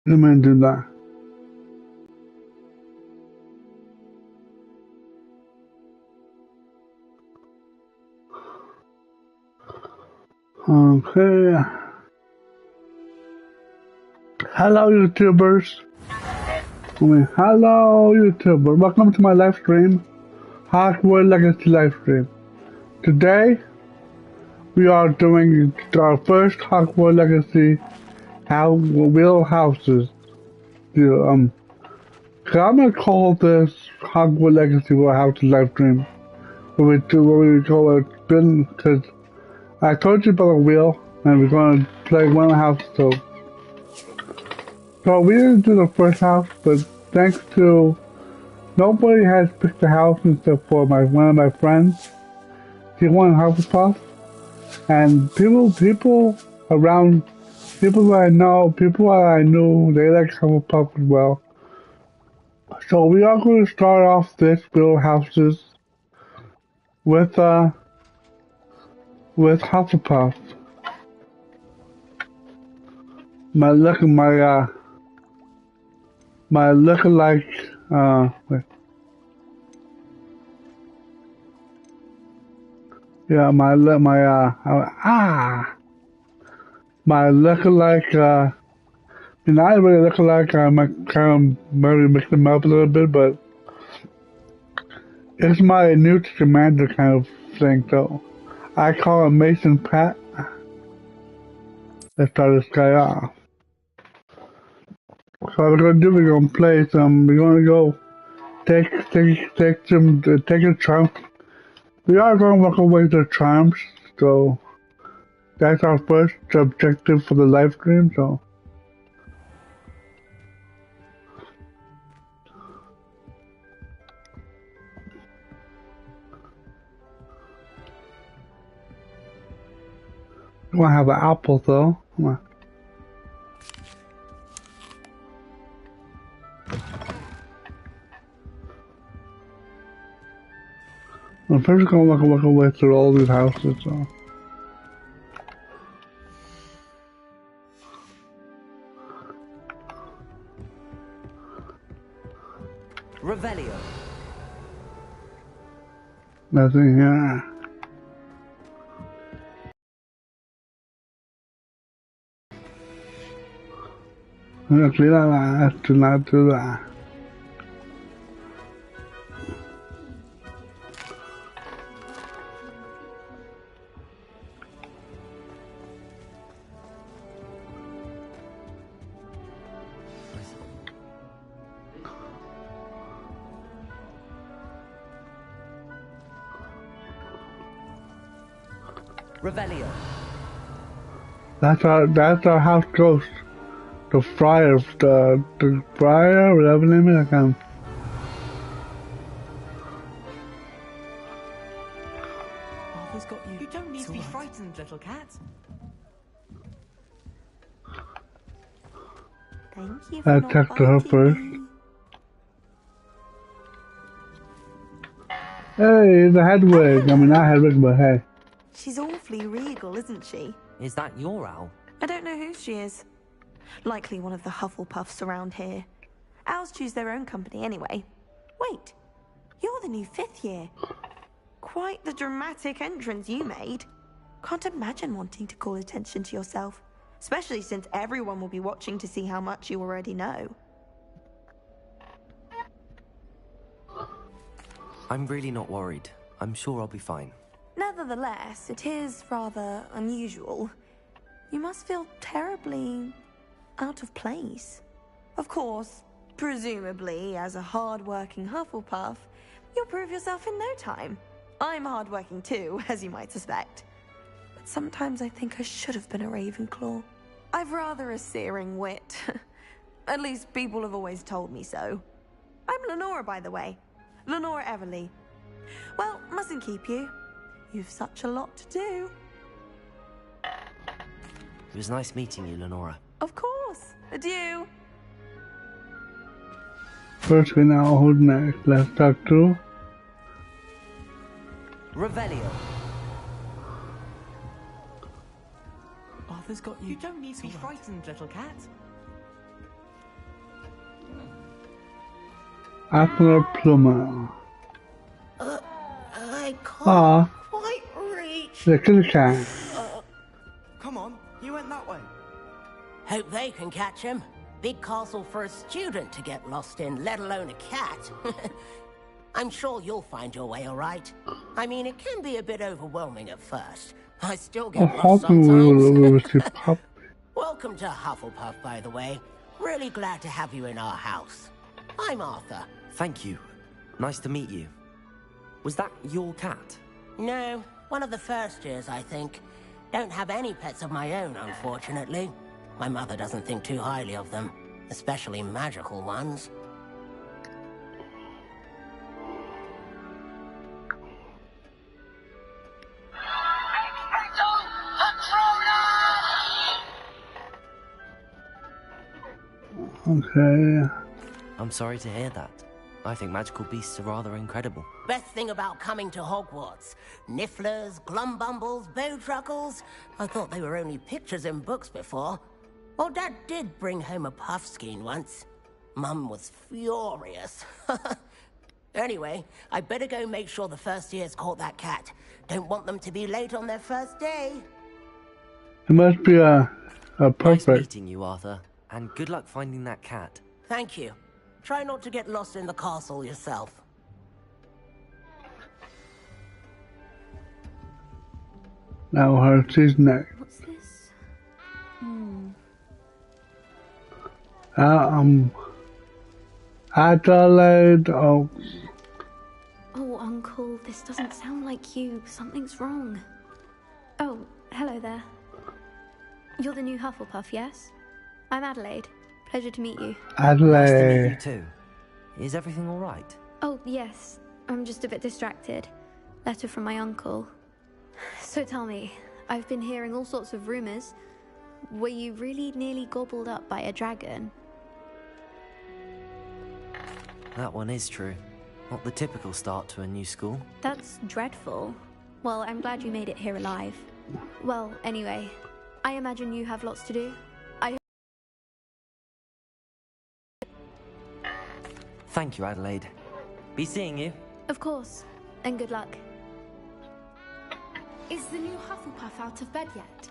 Let me do that. Okay. Hello, YouTubers. Hello, YouTuber. Welcome to my live stream, Hogwarts Legacy live stream. Today, we are doing our first Hogwarts Legacy wheel houses. I'm gonna call this Hogwarts Legacy wheel houses live stream. What we call it, because I told you about a wheel, and we're gonna play one house. So we didn't do the first house, but thanks to nobody has picked a house except for one of my friends. He won Hufflepuff, and people around, people that I know, people that I knew, they like Hufflepuff as well. So we are going to start off this build houses with Hufflepuff. My lookalike, wait. Yeah, my lookalike, not really lookalike, I might kind of maybe mix them up a little bit, but it's my new to commander kind of thing, so I call him Mason Pat. Let's start this guy off. So what we're gonna do, we're gonna play some, we're gonna go take a charm. We are gonna walk away the charms, so that's our first objective for the live stream, so. We want to have an apple though, come on. I'm first gonna walk away through all these houses, so. Revelio. Nothing here. Actually, do not do that. Revelio. That's our house ghost. The friar, the friar, whatever the name is, I can't. Arthur's got you. You don't need to be frightened, little cat. Thank you for I not talked to her biting first. me. Hey, the Hedwig. I mean, not Hedwig, but hey. She's awfully regal, isn't she? Is that your owl? I don't know who she is. Likely one of the Hufflepuffs around here. Owls choose their own company anyway. Wait, you're the new 5th year. Quite the dramatic entrance you made. Can't imagine wanting to call attention to yourself, especially since everyone will be watching to see how much you already know. I'm really not worried. I'm sure I'll be fine. Nevertheless, it is rather unusual. You must feel terribly out of place. Of course, presumably, as a hard-working Hufflepuff, you'll prove yourself in no time. I'm hard-working too, as you might suspect. But sometimes I think I should have been a Ravenclaw. I've rather a searing wit. At least people have always told me so. I'm Lenora, by the way. Lenora Everly. Well, mustn't keep you. You've such a lot to do. It was nice meeting you, Lenora. Of course. Adieu. First, we now hold next. Let's talk to Revelio. Arthur's got you. You don't need to be frightened, little cat. After a plumber. I can't Ah, quite reach. the kitty cat. Come on, you went that way. Hope they can catch him. Big castle for a student to get lost in, let alone a cat. I'm sure you'll find your way all right. I mean, it can be a bit overwhelming at first. I still get I'm lost hoping we sometimes. will see Pop. Welcome to Hufflepuff, by the way. Really glad to have you in our house. I'm Arthur. Thank you. Nice to meet you. Was that your cat? No, one of the first years, I think. Don't have any pets of my own, unfortunately. My mother doesn't think too highly of them, especially magical ones. Okay. I'm sorry to hear that. I think magical beasts are rather incredible. Best thing about coming to Hogwarts. Nifflers, glumbumbles, bowtruckles. I thought they were only pictures in books before. Well, Dad did bring home a puffskein once. Mum was furious. Anyway, I better go make sure the first years caught that cat. Don't want them to be late on their first day. It must be a Nice perfect. meeting you, Arthur. And good luck finding that cat. Thank you. Try not to get lost in the castle yourself. Now her she's next. What's this? Adelaide. Oh, Oh, Uncle, this doesn't sound like you. Something's wrong. Oh, hello there. You're the new Hufflepuff, yes? I'm Adelaide. Pleasure to meet you. Nice to meet you Adelaide. too. Is everything all right? Oh, yes. I'm just a bit distracted. Letter from my uncle. So tell me, I've been hearing all sorts of rumors. Were you really nearly gobbled up by a dragon? That one is true. Not the typical start to a new school. That's dreadful. Well, I'm glad you made it here alive. Well, anyway, I imagine you have lots to do. Thank you, Adelaide. Be seeing you. Of course, and good luck. Is the new Hufflepuff out of bed yet?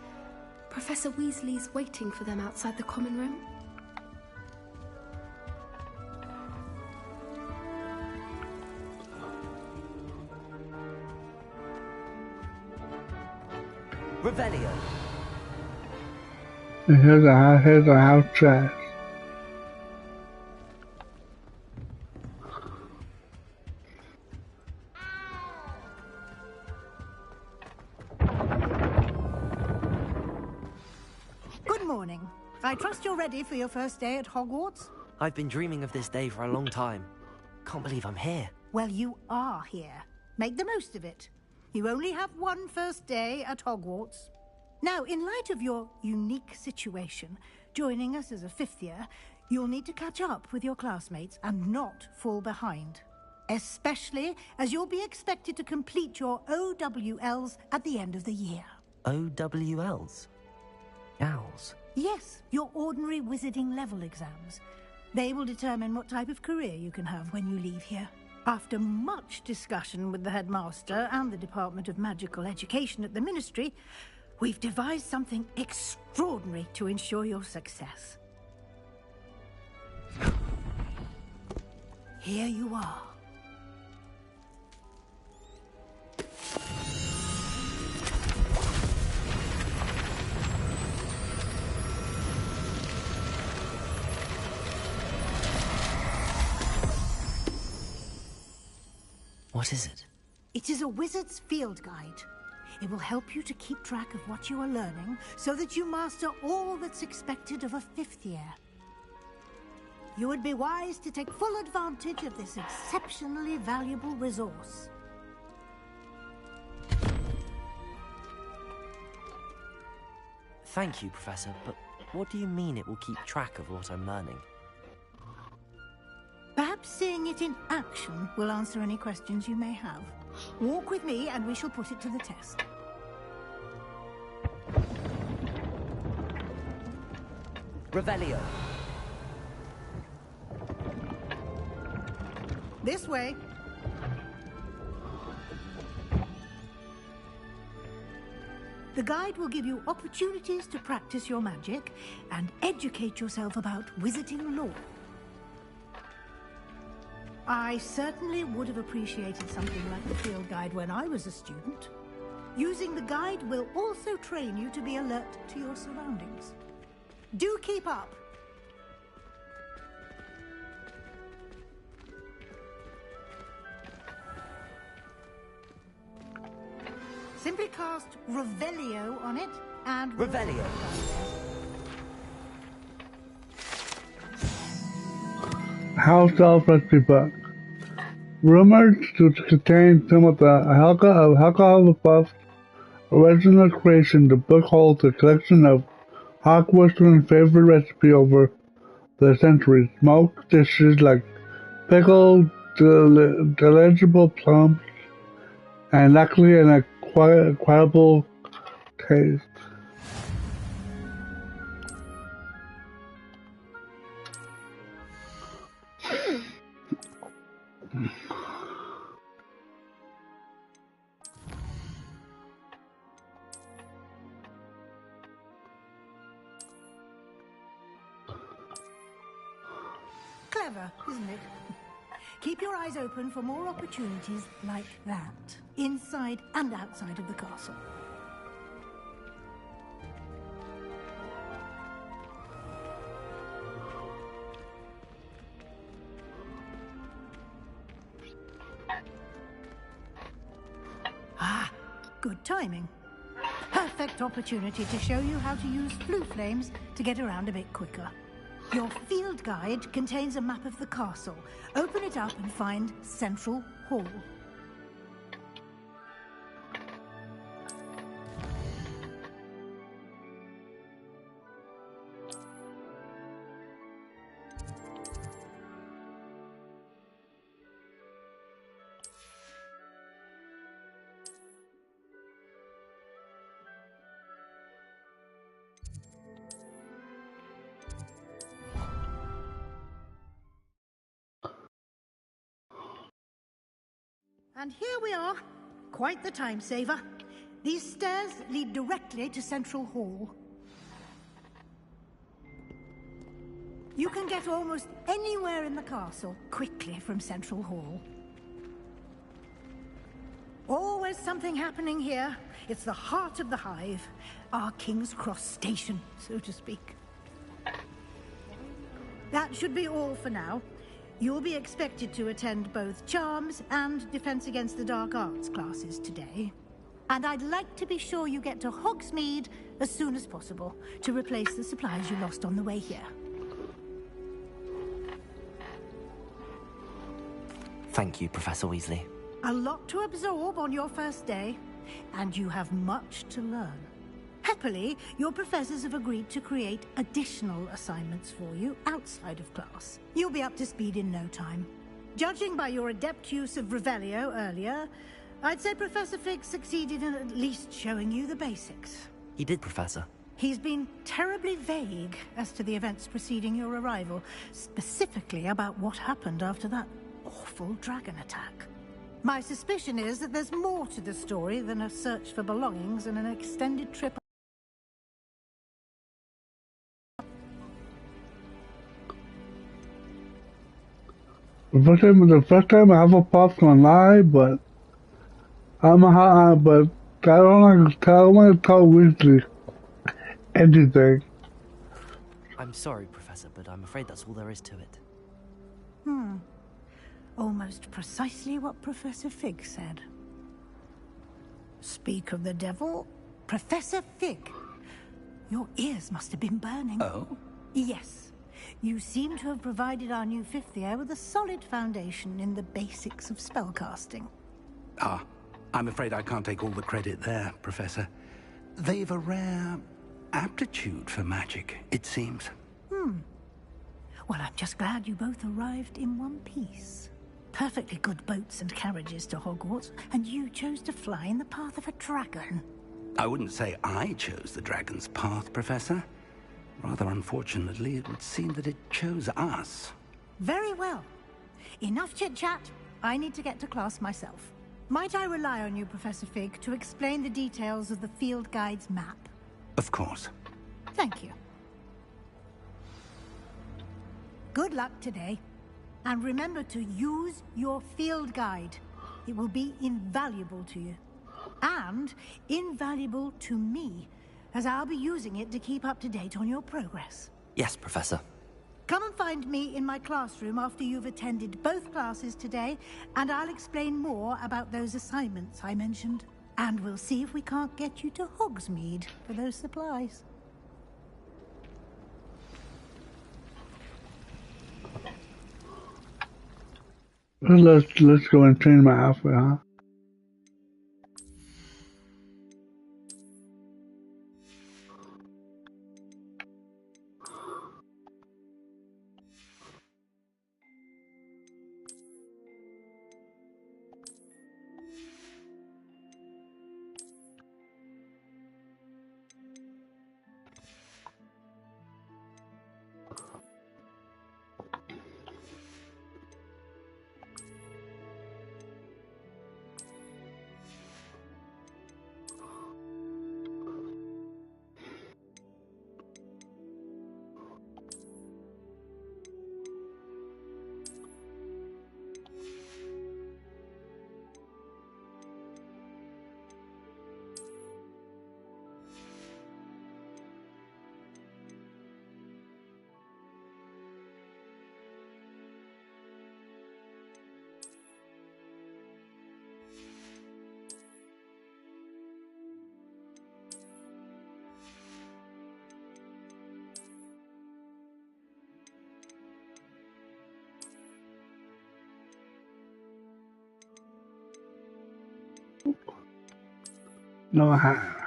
Professor Weasley's waiting for them outside the common room. Revelio. Here's a house dress. Good morning. I trust you're ready for your first day at Hogwarts? I've been dreaming of this day for a long time. Can't believe I'm here. Well, you are here. Make the most of it. You only have one first day at Hogwarts. Now, in light of your unique situation, joining us as a fifth year, you'll need to catch up with your classmates and not fall behind. Especially as you'll be expected to complete your OWLs at the end of the year. OWLs? Owls? Yes, your ordinary wizarding level exams. They will determine what type of career you can have when you leave here. After much discussion with the headmaster and the Department of Magical Education at the Ministry, we've devised something extraordinary to ensure your success. Here you are. What is it? It is a wizard's field guide. It will help you to keep track of what you are learning so that you master all that's expected of a fifth year. You would be wise to take full advantage of this exceptionally valuable resource. Thank you, Professor, but what do you mean it will keep track of what I'm learning? Perhaps seeing it in action will answer any questions you may have. Walk with me and we shall put it to the test. Revelio. This way. The guide will give you opportunities to practice your magic and educate yourself about wizarding lore. I certainly would have appreciated something like the field guide when I was a student. Using the guide will also train you to be alert to your surroundings. Do keep up! Simply cast Revelio on it and... Revelio. House Elf Recipe Book. Rumored to contain some of the Hufflepuff's original creation, the book holds a collection of Hogwarts' favorite recipes over the centuries. Smoked dishes like pickled, delectable plums, and luckily an incredible taste. Clever, isn't it? Keep your eyes open for more opportunities like that, inside and outside of the castle. Ah, good timing. Perfect opportunity to show you how to use blue flames to get around a bit quicker. Your field guide contains a map of the castle. Open it up and find Central Hall. And here we are. Quite the time saver. These stairs lead directly to Central Hall. You can get almost anywhere in the castle quickly from Central Hall. Always something happening here. It's the heart of the hive. Our King's Cross station, so to speak. That should be all for now. You'll be expected to attend both Charms and Defense Against the Dark Arts classes today. And I'd like to be sure you get to Hogsmeade as soon as possible to replace the supplies you lost on the way here. Thank you, Professor Weasley. A lot to absorb on your first day, and you have much to learn. Happily, your professors have agreed to create additional assignments for you outside of class. You'll be up to speed in no time. Judging by your adept use of Revelio earlier, I'd say Professor Fig succeeded in at least showing you the basics. He did, Professor. He's been terribly vague as to the events preceding your arrival, specifically about what happened after that awful dragon attack. My suspicion is that there's more to the story than a search for belongings and an extended trip. The first time Hufflepuff's gonna lie, but I don't want to tell Weasley anything. I'm sorry, Professor, but I'm afraid that's all there is to it. Almost precisely what Professor Fig said. Speak of the devil, Professor Fig. Your ears must have been burning. Oh? Yes. You seem to have provided our new fifth year with a solid foundation in the basics of spellcasting. Ah, I'm afraid I can't take all the credit there, Professor. They've a rare aptitude for magic, it seems. Well, I'm just glad you both arrived in one piece. Perfectly good boats and carriages to Hogwarts, and you chose to fly in the path of a dragon. I wouldn't say I chose the dragon's path, Professor. Rather unfortunately, it would seem that it chose us. Very well. enough chit-chat. I need to get to class myself. Might I rely on you, Professor Fig, to explain the details of the field guide's map? Of course. Thank you. Good luck today. And remember to use your field guide. It will be invaluable to you. And invaluable to me, as I'll be using it to keep up to date on your progress. Yes, Professor. Come and find me in my classroom after you've attended both classes today, and I'll explain more about those assignments I mentioned. And we'll see if we can't get you to Hogsmeade for those supplies. Let's go and train my outfit, huh? No, I have.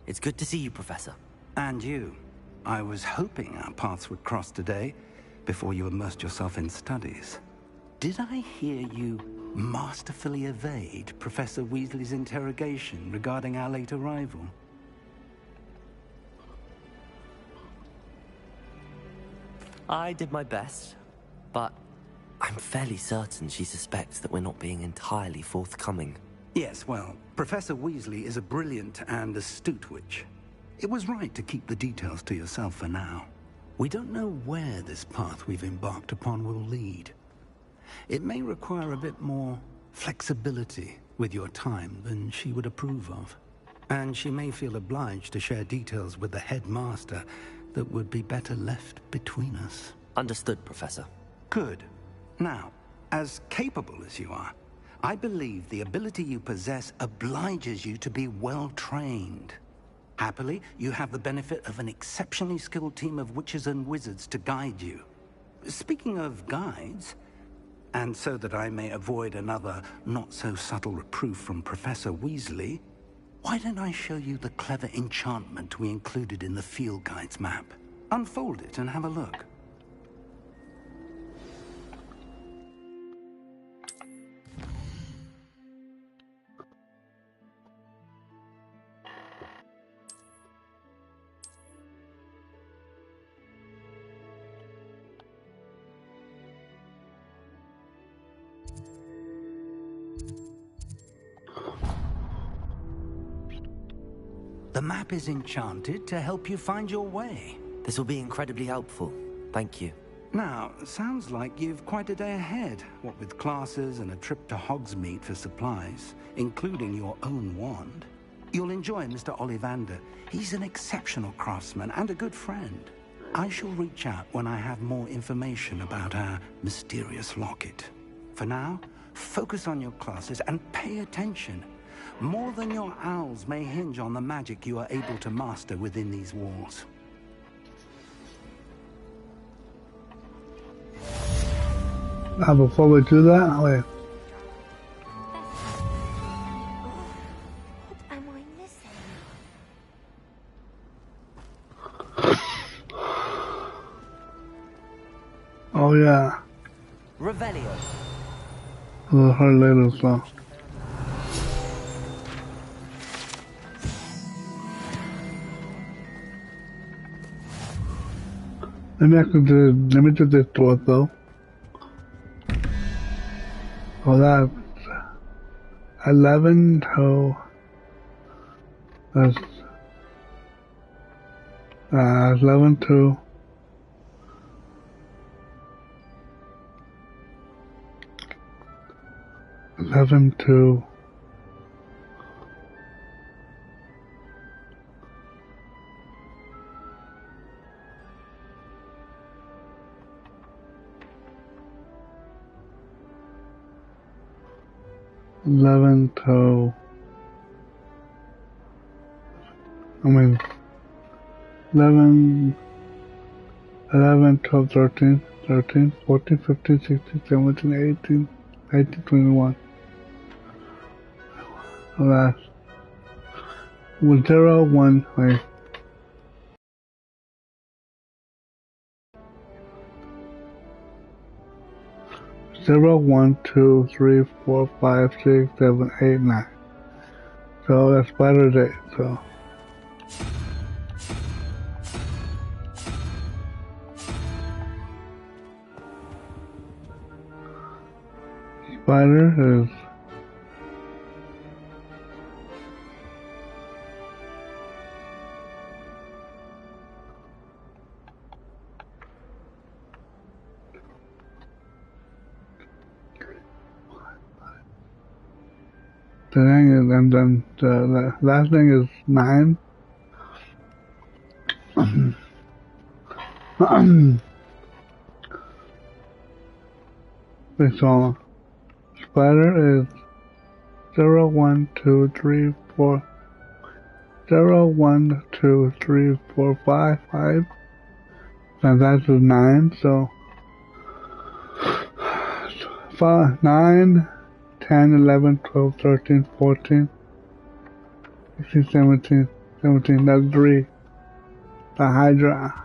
It's good to see you, Professor. And you. I was hoping our paths would cross today, before you immersed yourself in studies. Did I hear you masterfully evade Professor Weasley's interrogation regarding our late arrival? I did my best, but I'm fairly certain she suspects that we're not being entirely forthcoming. Yes, well, Professor Weasley is a brilliant and astute witch. It was right to keep the details to yourself for now. We don't know where this path we've embarked upon will lead. It may require a bit more flexibility with your time than she would approve of. And she may feel obliged to share details with the headmaster that would be better left between us. Understood, Professor. Good. Now, as capable as you are, I believe the ability you possess obliges you to be well-trained. Happily, you have the benefit of an exceptionally skilled team of witches and wizards to guide you. Speaking of guides, and so that I may avoid another not-so-subtle reproof from Professor Weasley, why don't I show you the clever enchantment we included in the field guide's map? Unfold it and have a look. The map is enchanted to help you find your way. This will be incredibly helpful. Thank you. Now, sounds like you've quite a day ahead, what with classes and a trip to Hogsmeade for supplies, including your own wand. You'll enjoy Mr. Ollivander. He's an exceptional craftsman and a good friend. I shall reach out when I have more information about our mysterious locket. For now, focus on your classes and pay attention. More than your owls may hinge on the magic you are able to master within these walls. Now before we do that, wait. What am I missing? Oh yeah. Revelio. We'll her later as well. Let me do this door though. Oh, that's 11 to that's 11 to 11 to 11 to, 11, 12, 13, 14, 15, 16, 17, 18, 19, 21. Last. 0, 1, wait. Zero, 1, 2, 3, 4, 5, 6, 7, 8, 9. So that's spider day, so. Spider is the thing is, and then the last thing is 9. So spider is 0, 1, 2, 3, 4. 0, 1, 2, 3, 4, 5, 5. And that's 9, so 5, 9, 10, 11, 12, 13, 14, 16, 17, that's 3. The Hydra.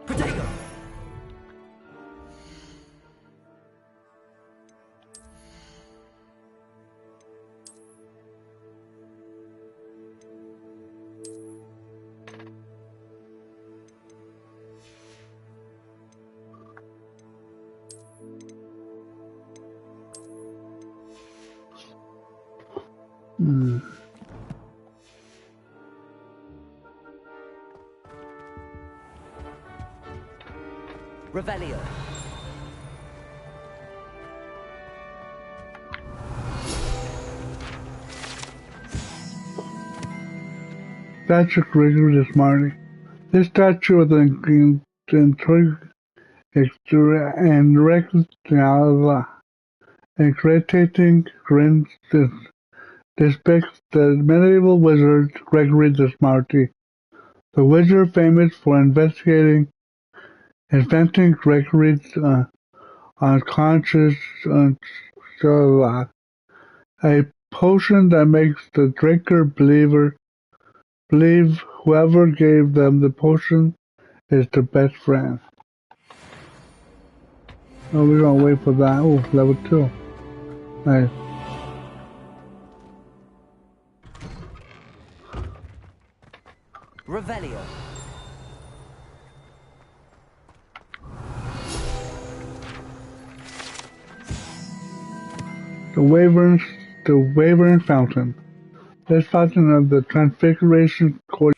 Potato. Revelio. Statue created this morning. This statue was and irritating grins depicts the medieval wizard Gregory the Smarty. The wizard famous for inventing Gregory's unconscious a potion that makes the drinker believe whoever gave them the potion is their best friend. Oh, we're gonna wait for that. Oh, level 2. Nice. Revelio. The Wavering Fountain. This fountain of the Transfiguration Court.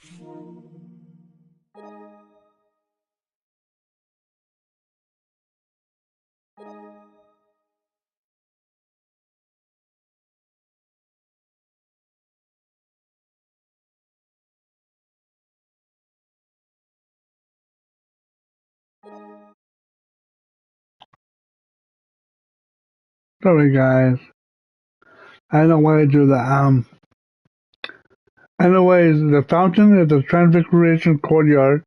Sorry guys. I don't know why I do that. Anyways, the fountain of the Transfiguration Courtyard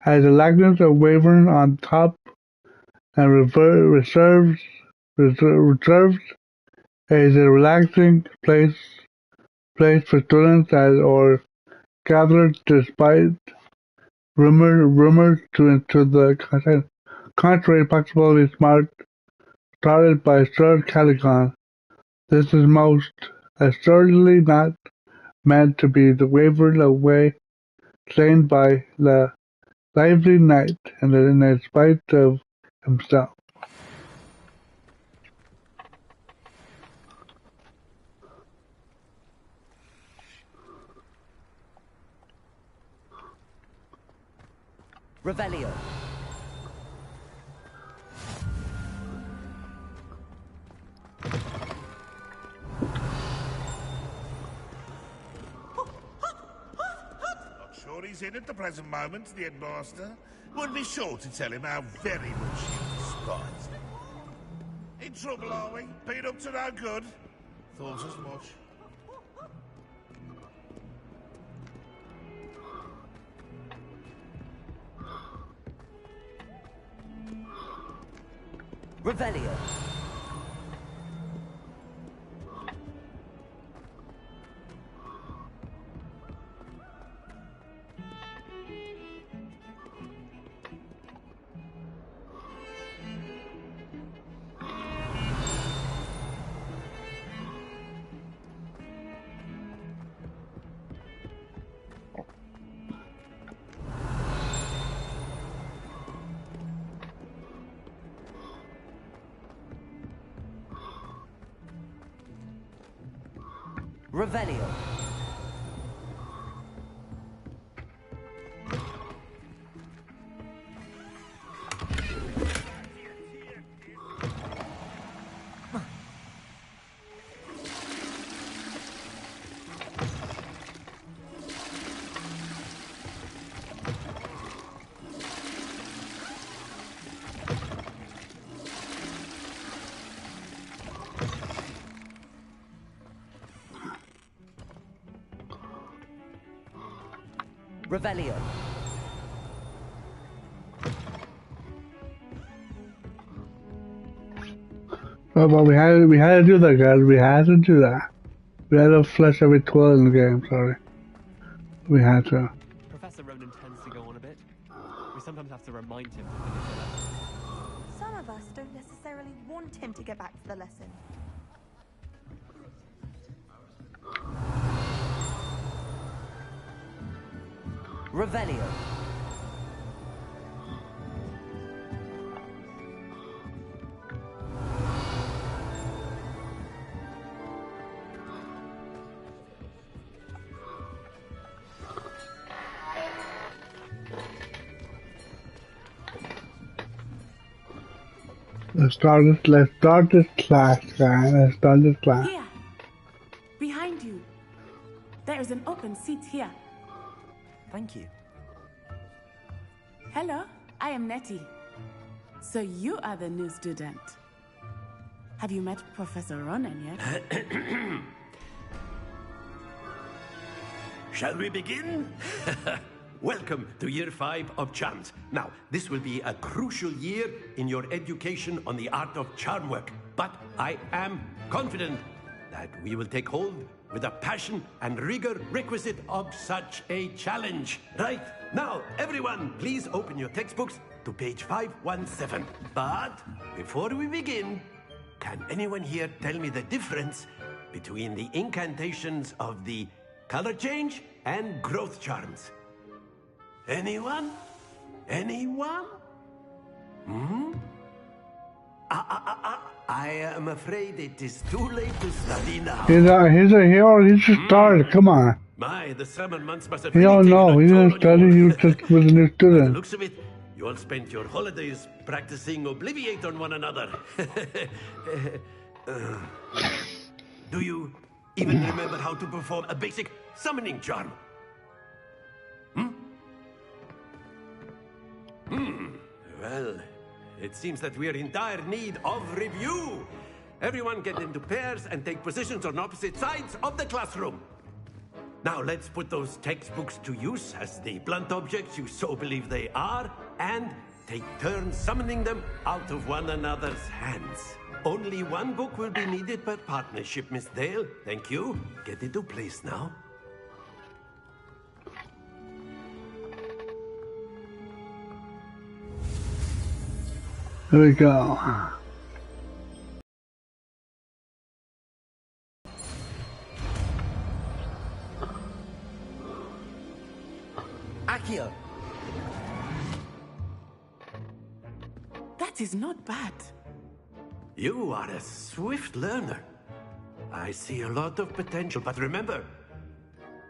has a likeness of Wavering on top and reserved as a relaxing place for students or gathered despite rumored to the contrary possibility started by Sir Caligon. This is most assuredly not meant to be the wavered away slain by the lively knight in spite of himself. Revelio. Not sure he's in at the present moment, the headmaster. Would be sure to tell him how very much he despises him. In trouble, are we? Been up to no good? Thought as much. Revelio. Revelio. Revelio. Oh, but we had to do that, guys. We had to do that. We had to flush every toilet in the game. Sorry, we had to. Professor Ronan tends to go on a bit. We sometimes have to remind him to finish the lesson. Some of us don't necessarily want him to get back to the lesson. Revelio. Let's start this class, guys. Let's start this class. Here, behind you. There is an open seat here. Thank you. Hello, I am Nettie. So you are the new student. Have you met Professor Ronan yet? Shall we begin? Welcome to Year 5 of Charms. Now, this will be a crucial year in your education on the art of charm work. But I am confident that we will take hold with the passion and rigor requisite of such a challenge. Right, now, everyone, please open your textbooks to page 517. But before we begin, can anyone here tell me the difference between the incantations of the color change and growth charms? Anyone? Anyone? Hmm? I am afraid it is too late to study now. He just started. Come on. My, the summer months must have He don't know. He didn't study. He just was a new By the student. looks of it, you all spent your holidays practicing Obliviate on one another. Do you even remember how to perform a basic summoning charm? Well, it seems that we are in dire need of review. Everyone get into pairs and take positions on opposite sides of the classroom. Now let's put those textbooks to use as the blunt objects you so believe they are, and take turns summoning them out of one another's hands. Only one book will be needed per partnership, Miss Dale. Thank you. Get into place now. Here we go. Accio. That is not bad. You are a swift learner. I see a lot of potential, but remember,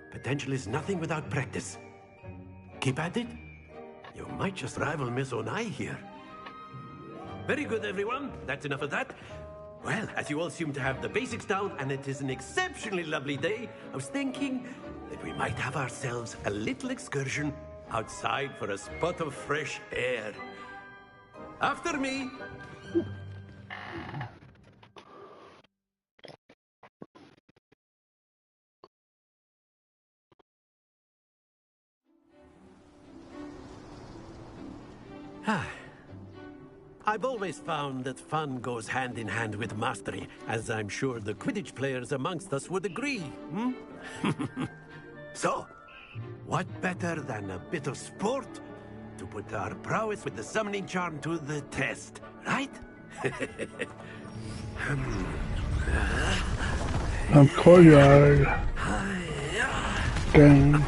potential is nothing without practice. Keep at it. You might just rival Miss Onai here. Very good, everyone. That's enough of that. Well, as you all seem to have the basics down, and it is an exceptionally lovely day, I was thinking that we might have ourselves a little excursion outside for a spot of fresh air. After me. I've always found that fun goes hand in hand with mastery, as I'm sure the Quidditch players amongst us would agree. So, what better than a bit of sport to put our prowess with the summoning charm to the test, right? Courtyard. Dang.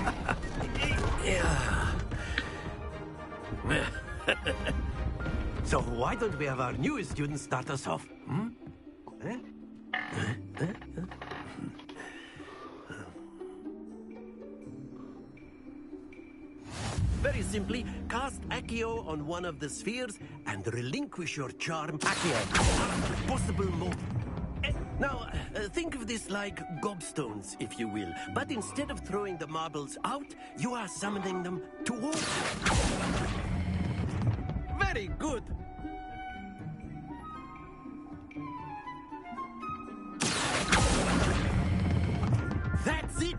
So why don't we have our newest student start us off? Very simply, cast Accio on one of the spheres and relinquish your charm Accio. Possible mode. Now, think of this like gobstones, if you will. But instead of throwing the marbles out, you are summoning them towards you. Very good. That's it.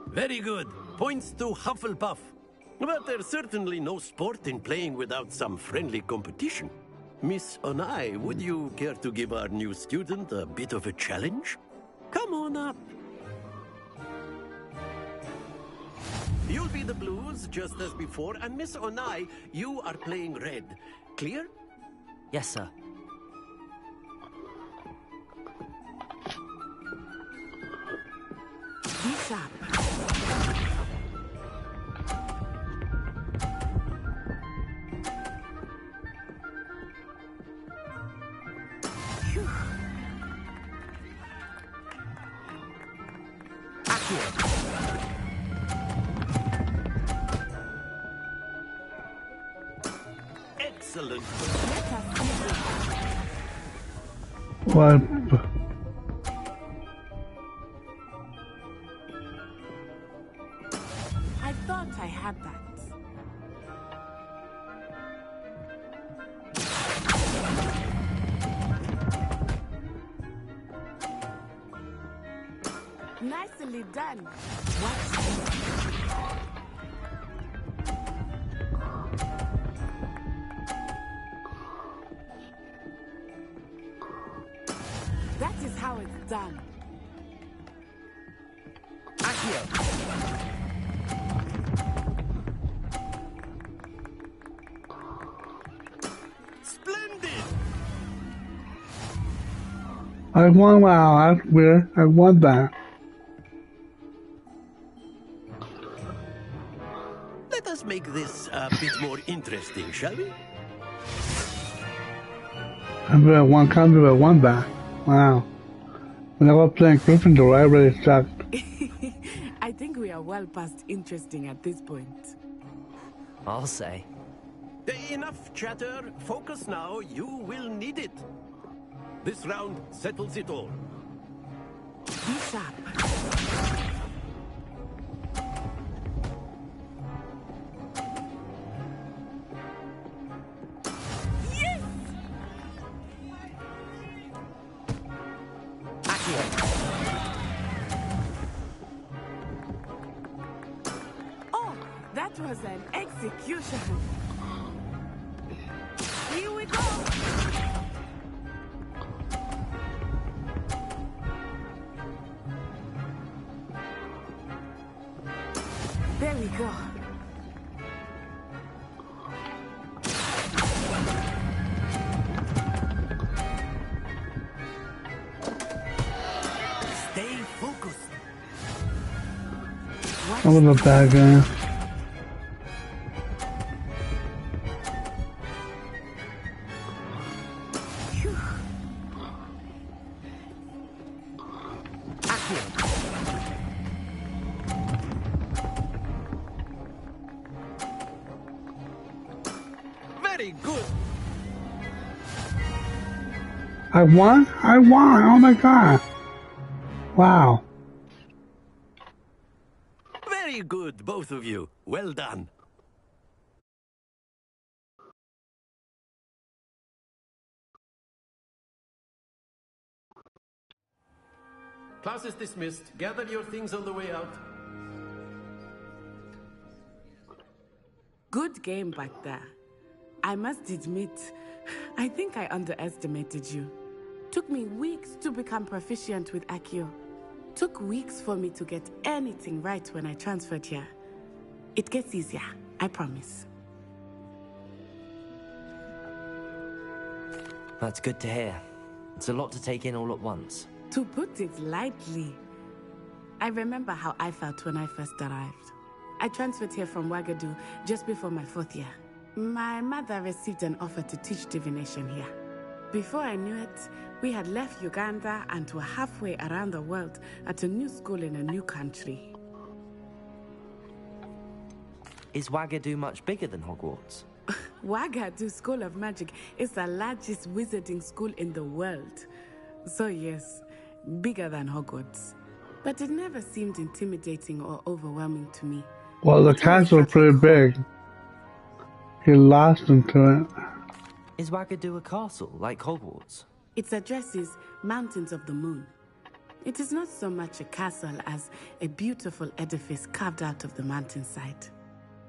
Very good. Points to Hufflepuff. But there's certainly no sport in playing without some friendly competition. Miss Onai, would you care to give our new student a bit of a challenge? Come on up. You'll be the blues, just as before, and Miss Onai, you are playing red. Clear? Yes, sir. Be sharp. Excellent. What? I thought I had that. Nicely done. That is how it's done. Splendid! I won, wow, that's weird. I won that. Let us make this a bit more interesting, shall we? I'm at one country at one back. Wow. When I was playing Gryffindor, I really sucked. I think we are well past interesting at this point. I'll say. Enough chatter. Focus now. You will need it. This round settles it all. Be sharp. Yes! Oh, that was an execution. Here we go. There we go. Stay focused. I was a bad guy. Very good. I won? I won! Oh my god! Wow. Very good, both of you. Well done. Class is dismissed. Gather your things on the way out. Good game back there. I must admit, I think I underestimated you. Took me weeks to become proficient with Accio. Took weeks for me to get anything right when I transferred here. It gets easier, I promise. That's good to hear. It's a lot to take in all at once. To put it lightly, I remember how I felt when I first arrived. I transferred here from Wagadu just before my 4th year. My mother received an offer to teach divination here. Before I knew it, we had left Uganda and were halfway around the world at a new school in a new country. Is Wagadu much bigger than Hogwarts? Wagadu School of Magic is the largest wizarding school in the world. So yes, bigger than Hogwarts. But it never seemed intimidating or overwhelming to me. Well, the castle is pretty big. He lost into it. Is Wagadu a castle, like Hogwarts? Its address is Mountains of the Moon. It is not so much a castle as a beautiful edifice carved out of the mountainside.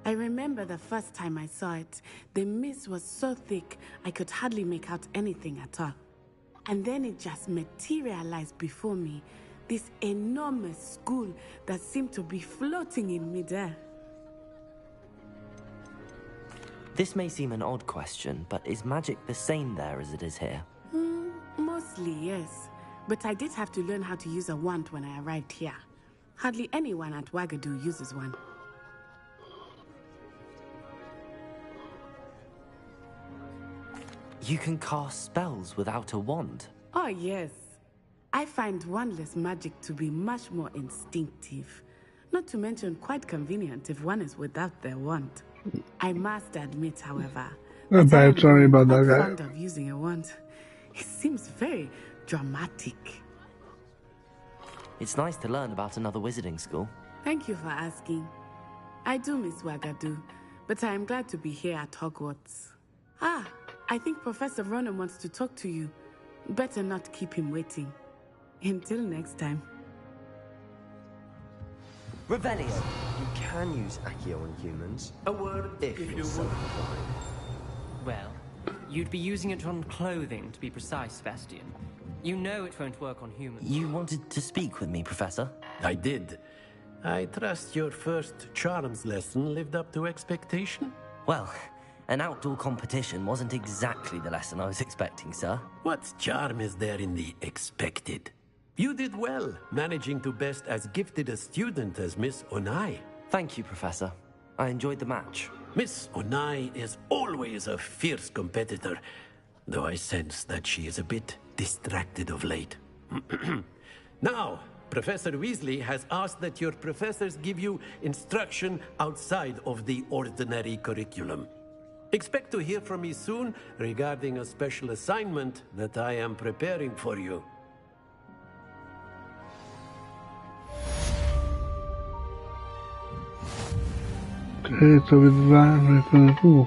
I remember the first time I saw it, the mist was so thick I could hardly make out anything at all. And then it just materialized before me, this enormous school that seemed to be floating in midair. This may seem an odd question, but is magic the same there as it is here? Mostly, yes. But I did have to learn how to use a wand when I arrived here. Hardly anyone at Wagadu uses one. You can cast spells without a wand? Oh, yes. I find wandless magic to be much more instinctive. Not to mention quite convenient if one is without their wand. I must admit, however, I'm bad, sorry about that guy. fond of using a wand. It seems very dramatic. It's nice to learn about another wizarding school. Thank you for asking. I do miss Wagadu, but I am glad to be here at Hogwarts. Ah, I think Professor Ronan wants to talk to you. Better not keep him waiting. Until next time. Revelio. You can use Accio on humans. A word if you're so inclined. Well, you'd be using it on clothing, to be precise, Bastian. You know it won't work on humans. You wanted to speak with me, Professor? I did. I trust your first charms lesson lived up to expectation? Well, an outdoor competition wasn't exactly the lesson I was expecting, sir. What charm is there in the expected? You did well, managing to best as gifted a student as Miss Onai. Thank you, Professor. I enjoyed the match. Miss Onai is always a fierce competitor, though I sense that she is a bit distracted of late. Now, Professor Weasley has asked that your professors give you instruction outside of the ordinary curriculum. Expect to hear from me soon regarding a special assignment that I am preparing for you. Okay, so with that, we're gonna do.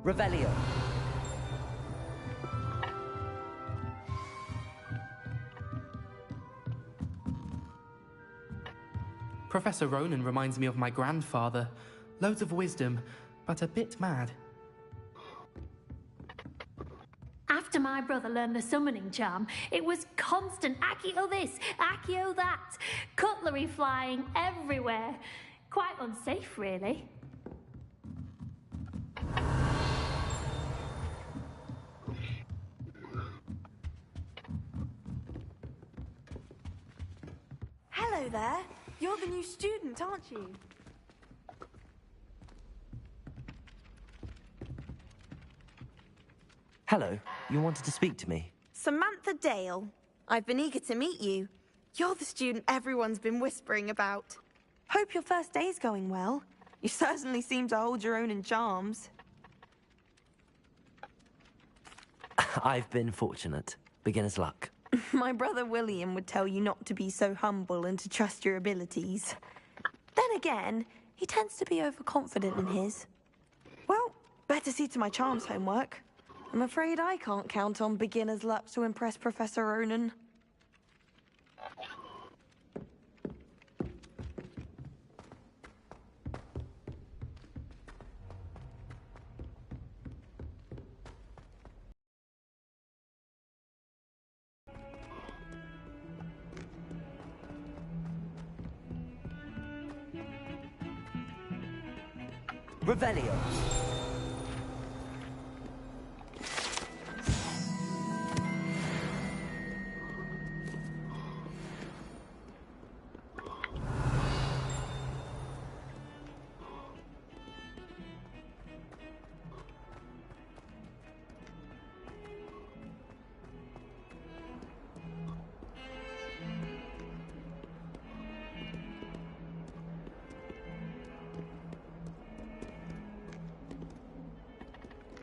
Revelio. Professor Ronan reminds me of my grandfather. Loads of wisdom, but a bit mad. After my brother learned the summoning charm, it was constant Accio this, Accio that, cutlery flying everywhere. Quite unsafe, really. Hello there. You're the new student, aren't you? Hello, you wanted to speak to me? Samantha Dale. I've been eager to meet you. You're the student everyone's been whispering about. Hope your first day's going well. You certainly seem to hold your own in charms. I've been fortunate. Beginner's luck. My brother William would tell you not to be so humble and to trust your abilities. Then again, he tends to be overconfident in his. Well, better see to my charms homework. I'm afraid I can't count on beginner's luck to impress Professor Ronan. Revelio.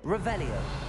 Revelio.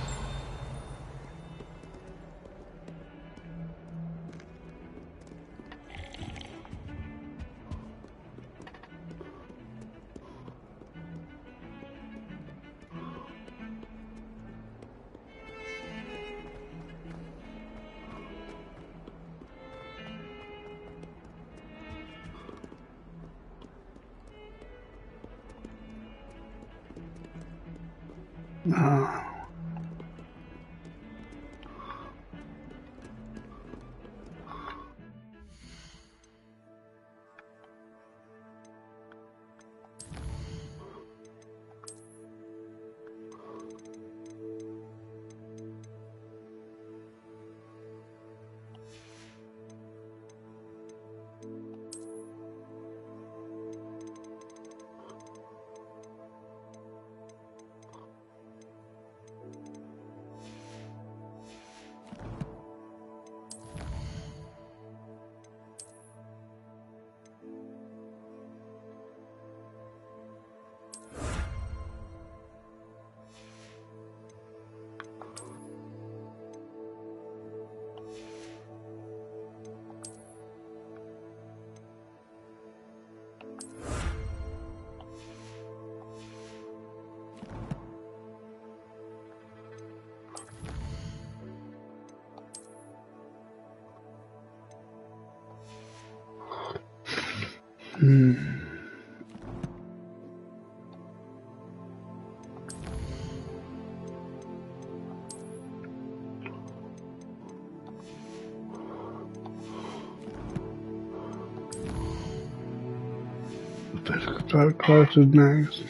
Let's start classes next.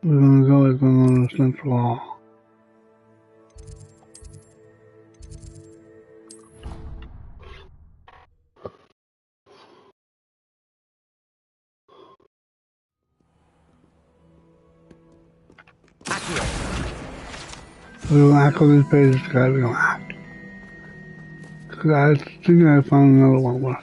We're going on the central hall. We're gonna hack on these pages, guys. We're gonna hack. Cause I think I found another one more.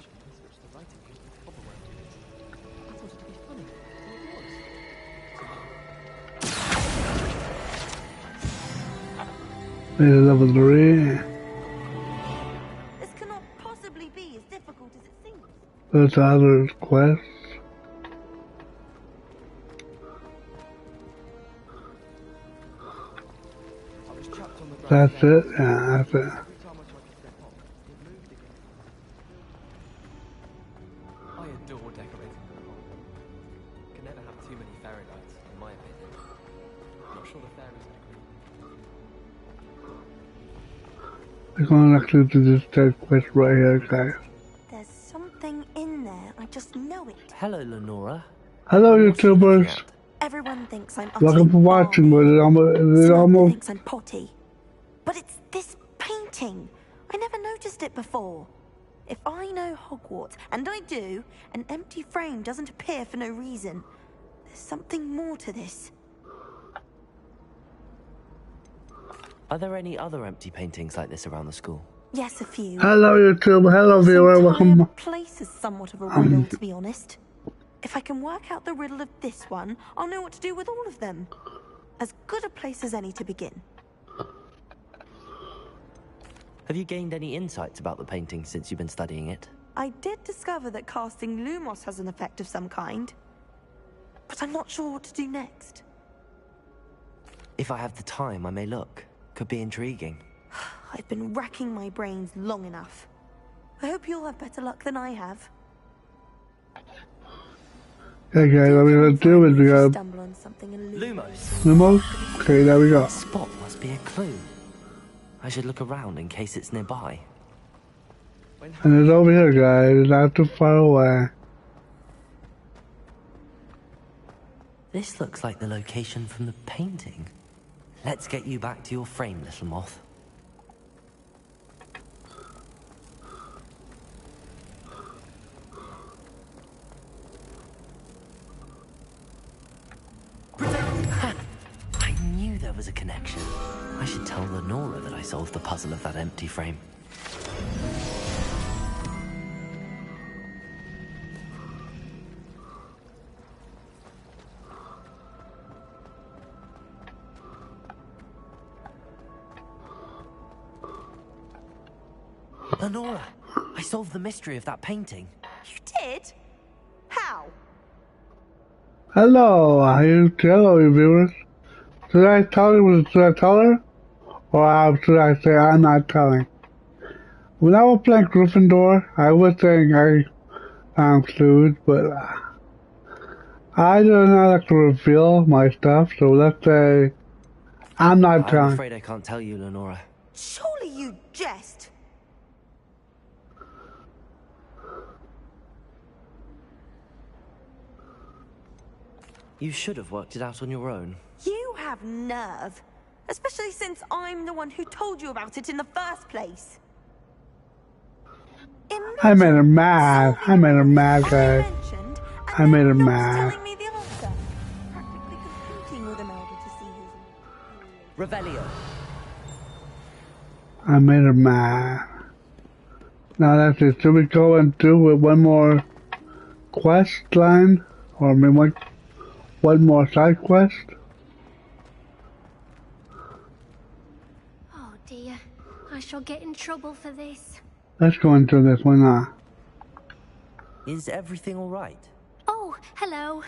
There's level 3. This cannot possibly be as difficult as it seems. There's other quests. That's it? Yeah, that's it. I adore decorating the hall. Can never have too many fairy lights, in my opinion. I'm not sure the fairies agree. We're going actually to this third quest right here, guys. There's something in there. I just know it. Hello, Lenora. Hello, YouTubers. Everyone thinks I'm utterly Welcome for watching, but it's Samantha almost. thinks I'm potty. But it's this painting. I never noticed it before. If I know Hogwarts, and I do, an empty frame doesn't appear for no reason. There's something more to this. Are there any other empty paintings like this around the school? Yes, a few. Hello, YouTube. Hello, viewer. Welcome. The place is somewhat of a riddle, to be honest. If I can work out the riddle of this one, I'll know what to do with all of them. As good a place as any to begin. Have you gained any insights about the painting since you've been studying it? I did discover that casting Lumos has an effect of some kind. But I'm not sure what to do next. If I have the time, I may look. Could be intriguing. I've been racking my brains long enough. I hope you'll have better luck than I have. Hey guys, what we're gonna do is we got Stumble on something Lumos. Lumos. Okay, there we go. That spot must be a clue. I should look around in case it's nearby. And it's over here, guys. It's not too far away. This looks like the location from the painting. Let's get you back to your frame, little moth. I knew there was a connection. I should tell Lenora that I solved the puzzle of that empty frame. Lenora, I solved the mystery of that painting. You did? How? Hello, hello, you viewers. Should I tell her? Or should I say I'm not telling? When I was playing Gryffindor, I was saying I found clues, but I don't know how to reveal my stuff, so let's say I'm not telling. I'm afraid I can't tell you, Lenora. Surely you jest. You should have worked it out on your own. You have nerve. Especially since I'm the one who told you about it in the first place. I made her mad. I made her mad, guys. I made her mad. Telling me the answer. Practically competing with Imelda to see who's Revelio. I made her mad. Now that's it. Should we go and do with one more quest line? Or I mean, one one more side quest. Oh dear, I shall get in trouble for this. Let's go into this one now. Is everything all right? Oh, hello.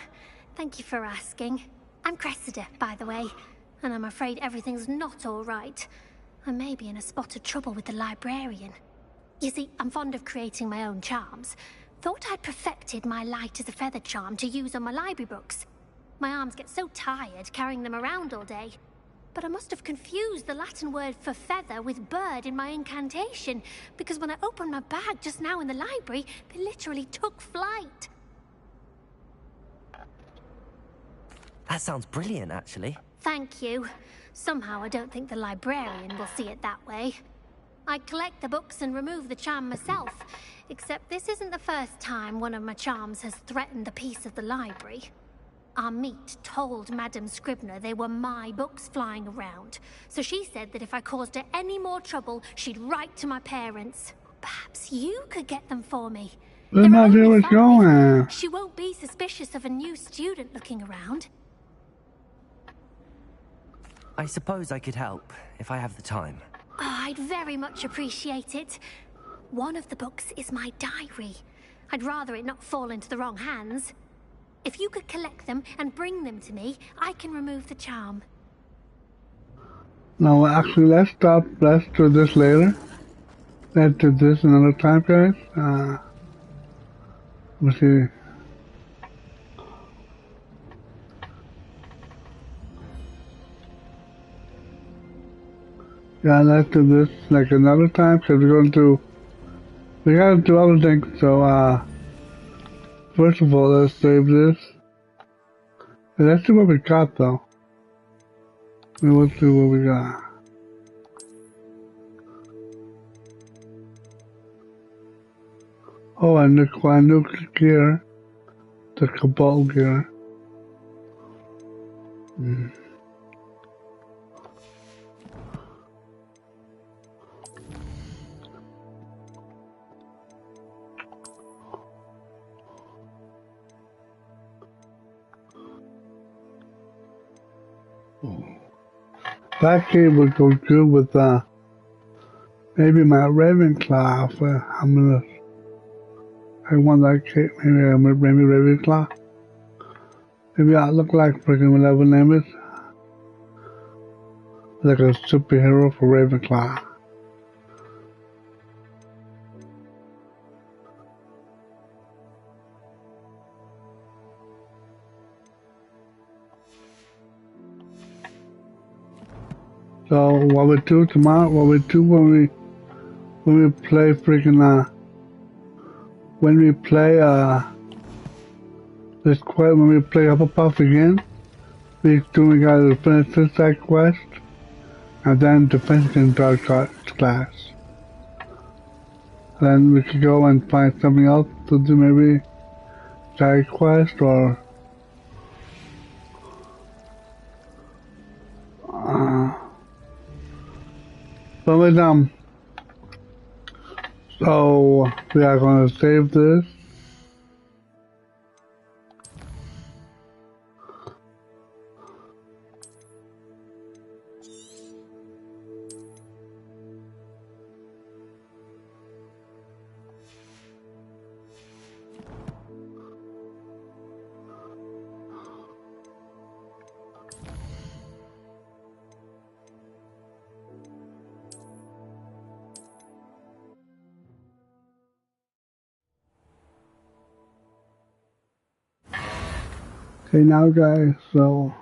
Thank you for asking. I'm Cressida, by the way, and I'm afraid everything's not all right. I may be in a spot of trouble with the librarian. You see, I'm fond of creating my own charms. Thought I'd perfected my light as a feather charm to use on my library books. My arms get so tired carrying them around all day. But I must have confused the Latin word for feather with bird in my incantation, because when I opened my bag just now in the library, they literally took flight. That sounds brilliant, actually. Thank you. Somehow I don't think the librarian will see it that way. I collect the books and remove the charm myself, except this isn't the first time one of my charms has threatened the peace of the library. Our meet told Madame Scribner they were my books flying around, so she said that if I caused her any more trouble, she'd write to my parents. Perhaps you could get them for me. Let's not see what's going. She won't be suspicious of a new student looking around. I suppose I could help, if I have the time. Oh, I'd very much appreciate it. One of the books is my diary. I'd rather it not fall into the wrong hands. If you could collect them and bring them to me, I can remove the charm. No, actually, let's stop. Let's do this later. Let's do this another time, guys. Let's see. Yeah, let's do this like another time, because we gotta do other things, so, first of all, let's save this. And let's see what we got, though. Let's see what we got. Oh, a new gear. The Cabal gear. That game would go good with maybe my Ravenclaw. I want that cape. Maybe Ravenclaw. Maybe I look like freaking whatever name is. Like a superhero for Ravenclaw. So what we do tomorrow, when we play freaking when we play this quest, when we play Hufflepuff again, we gotta finish this side quest and then defense in dark class. Then we could go and find something else to do, maybe side quest or but so we are gonna save this. Okay, now guys, so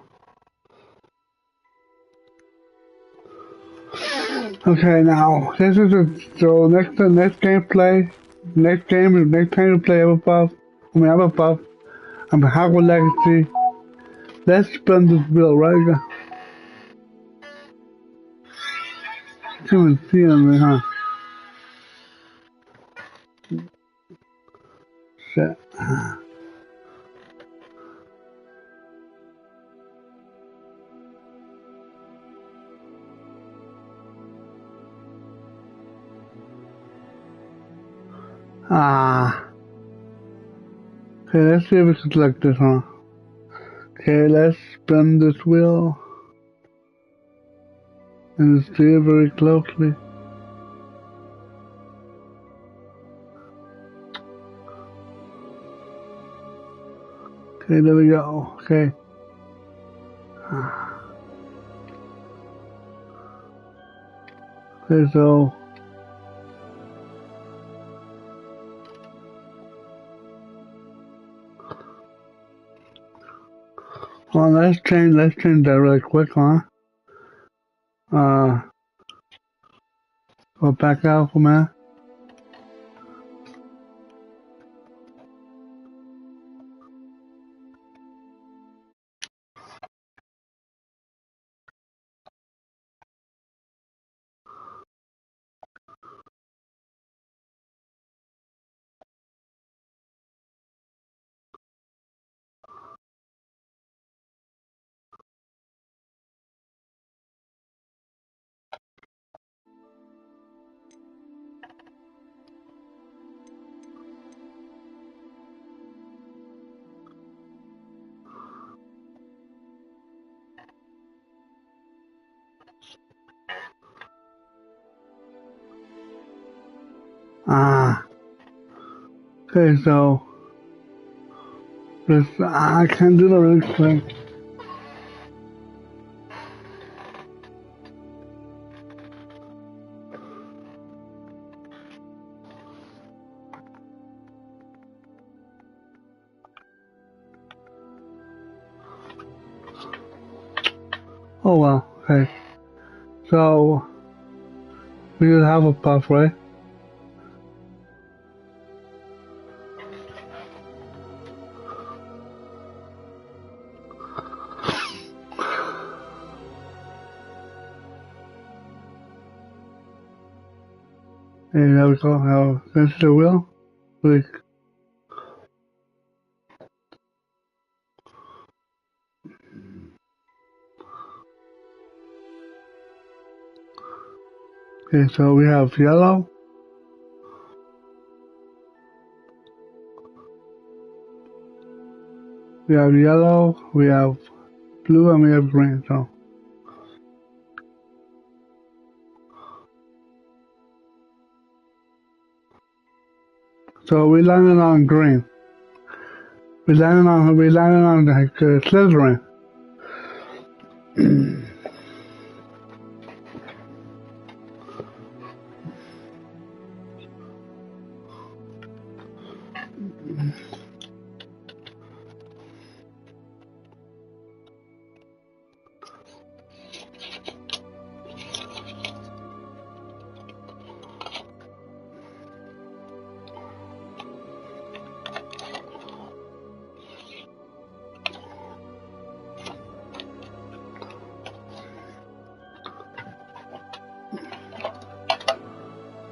okay, now this is next time we play Hufflepuff, I'm Hogwarts Legacy. Let's spin this wheel, right? Can't even see anything, huh? Shit. Okay, let's see if we can select this, huh? Okay, let's spin this wheel and steer very closely. Okay, there we go. Okay. Okay, so well, let's change that really quick, huh? Go back out for a minute. Okay, so this I can do that really quick. Oh well, okay. So we just have a puff, right? And there we go. Now that's the wheel. Like, okay, so we have yellow. We have yellow, we have blue, and we have green. So we landed on green. We landed on like Slytherin.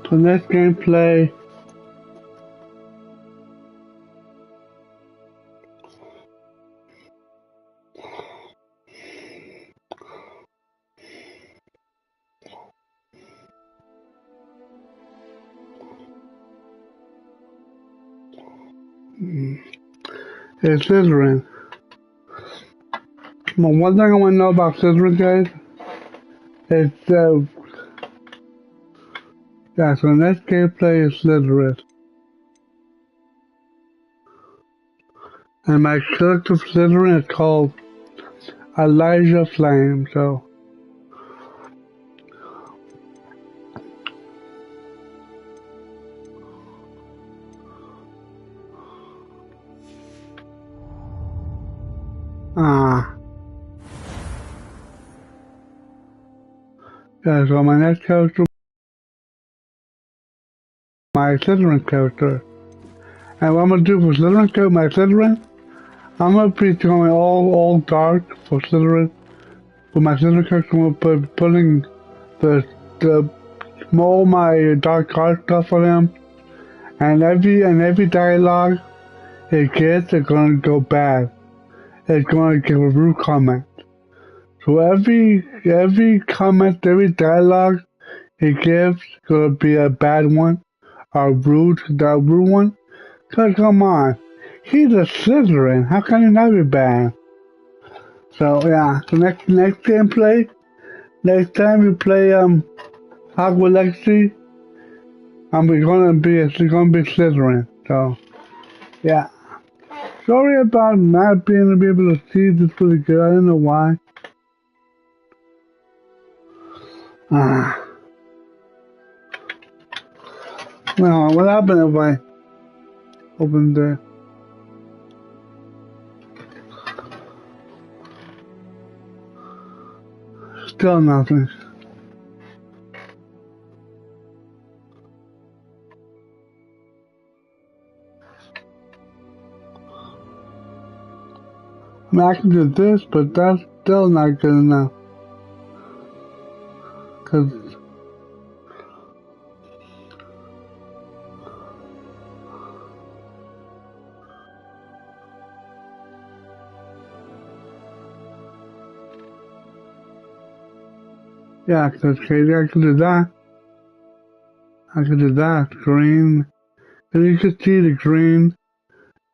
So next gameplay. It's Slytherin. But one thing I want to know about Slytherin, guys, is yeah, so next gameplay is Slytherin. And my character for Slytherin is called Elijah Flame, so. Yeah, so my next character, my Slytherin character. And what I'm gonna do for Slytherin, my Slytherin, I'm gonna be going all dark for Slytherin. For my Slytherin character, I'm gonna be putting all my dark art stuff on him. And every dialogue it gets, it's gonna go bad. It's gonna give a rude comment. So every comment, every dialogue it gives gonna be a bad one, that rude one. Cause come on, he's a Slytherin. How can he not be bad? So yeah, so next gameplay, next time we play Hogwarts Legacy, it's gonna be Slytherin. So yeah. Sorry about not being able to see this really good. I don't know why. Well, what happened if I opened the... Still nothing. I mean, I can do this, but that's still not good enough. Cause yeah, cause Katie, I can do that. I can do that. Green. And you can see the green,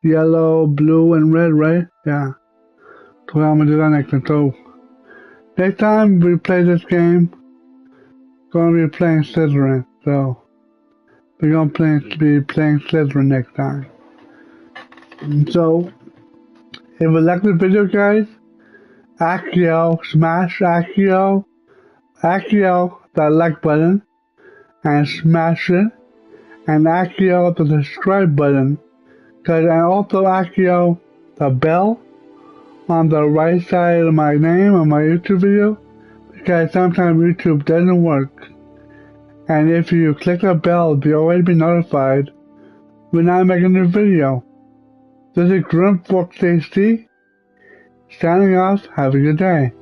yellow, blue, and red, right? Yeah. So I'm gonna do that next time. So next time we play this game, gonna be playing Slytherin. So we're gonna be playing Slytherin next time. So if you like this video, guys, smash that like button and smash it, and the subscribe button, and also the bell on the right side of my name on my YouTube video, because sometimes YouTube doesn't work. And if you click the bell, you'll always be notified when I make a new video. This is Grim-VortexHD signing off. Have a good day.